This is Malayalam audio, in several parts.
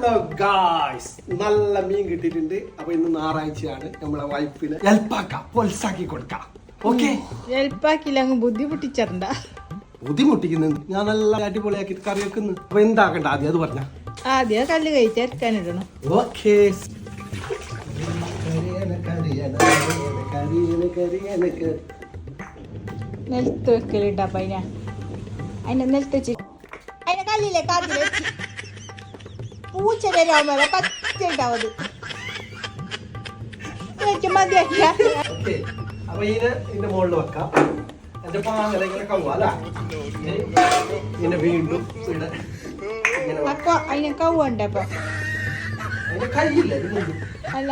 ഹലോ ഗായ്സ്, നല്ല മീൻ കിട്ടിയിട്ടുണ്ട്. അപ്പൊ ഇന്ന് ഞായറാഴ്ചയാണ്. നമ്മളെ വൈഫിനെ ഹെൽപ്പാക്കാം, പൊൽസാക്കി കൊടുക്കാം. ഓക്കെ, ഹെൽപ്പാക്കില്ല, അങ്ങ് ബുദ്ധിമുട്ടിച്ചണ്ട. ബുദ്ധിമുട്ടിക്കുന്നുണ്ട്. ഞാൻ നല്ല അടിപൊളിയാക്കി കറി വെക്കുന്നു. അപ്പൊ എന്താക്കണ്ട ആദ്യം അത് പറഞ്ഞ ആദ്യം കല്ല് കഴിച്ച് ഇറക്കാനിടണം. ഓക്കെ, നിലത്ത് വെക്കലുണ്ട്. അപ്പൊ അതിനെ നിലത്ത് വെച്ച് അതിനെ കല്ലിലെ കാതിൽ വെച്ച് പൂച്ച വരാമോ പറ്റുണ്ടാവത് മതിയാക്കിയ. അപ്പൊ ഇതിന്റെ മുകളിൽ വെക്കാം. എന്റെ പാങ്ങല ഇങ്ങനെ കవ్വാ അല്ല, ഇങ്ങനെ വീണ്ടും ഇവിടെ അപ്പൊ അതിനെ കവുണ്ട്. അപ്പൊ അതിന്റെ കയ്യില്ല അല്ല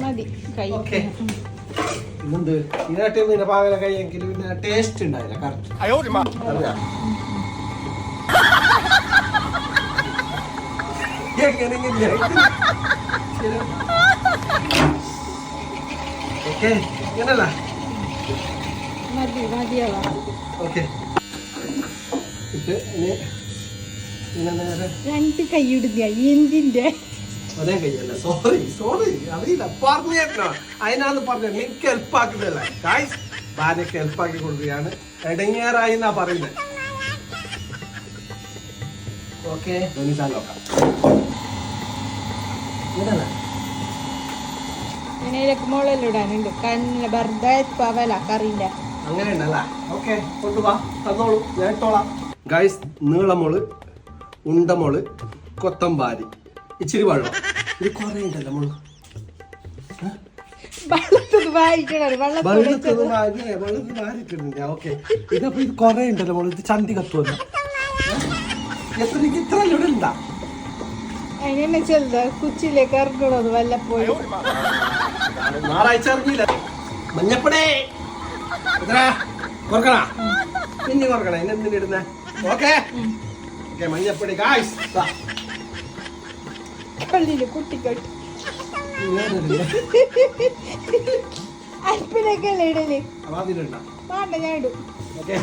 മതി കൈ. ഇതെന്ത് ഇതിനായിട്ട് ഇതിന്റെ പാങ്ങല കൈയെങ്കിൽ പിന്നെ ടേസ്റ്റ് ഉണ്ടായില്ല. കറക്റ്റ് ഓക്കെ, ഇങ്ങനല്ല മതി മതിയാവാ. ഓക്കെ, രണ്ട് കൈ ഇടുന്ന എന്തിന്റെ അതേ കയ്യല്ല. സോറി അറിയില്ല, പറഞ്ഞോ. അതിനാന്ന് പറഞ്ഞ എനിക്ക് ഹെൽപ്പാക്കുന്നതല്ല ഗായ്സ്, ഭാര്യക്ക് ഹെൽപ്പാക്കി കൊടുക്കുകയാണ്. ഇടങ്ങേറായി എന്നാ പറയുന്നത്. ഓക്കെ, നോക്കാം. ഇതിനൊക്കെ മുളലിടാനുണ്ട്. കണ്ണിന് വെറുതെ പവല കറിന്റെ അങ്ങനെ ഉണ്ടല്ല. ഓക്കെ, കൊണ്ടുവാ, തന്നോളൂ, ഞാൻ ഇട്ടോളാം. ഗായ്സ്, നീളമോള്, ഉണ്ടമോള്, കൊത്തമ്പാരി, ഇച്ചിരി വെള്ളം. ഇത് കൊറേ ഉണ്ടല്ലോ മോള്. വെള്ളത്തിൽ വാരിക്കണം. വെള്ളത്തിൽ വാരിട്ടുണ്ട്. ഓക്കെ, ഇതപ്പോ ഇത് കൊറേ ഉണ്ടല്ലോ മോള്. ഇത് ചന്തി കത്തുവല്ലോ. ഇത്ര ഇവിടെ ഉണ്ടാ. അതിനെ ചെറുത കുച്ചിലേക്ക് ഇറങ്ങണത് വല്ലപ്പോഴും. ഞായറാഴ്ച ഇറങ്ങിയില്ല. മഞ്ഞപ്പടേ കുറക്കണ, പിന്നെ കുറക്കണ. ഇന്നെന്തിനാ ഇടുന്നേ? ഓക്കെ ഓക്കെ, മഞ്ഞപ്പൊടി ഗായ്സ്. കള്ളില് കുട്ടിക്കട്ട് അല്പിനൊക്കെ ഇടല്. അതിലുണ്ടാ. വേണ്ട, ഞാൻ ഇടും. ഓക്കെ,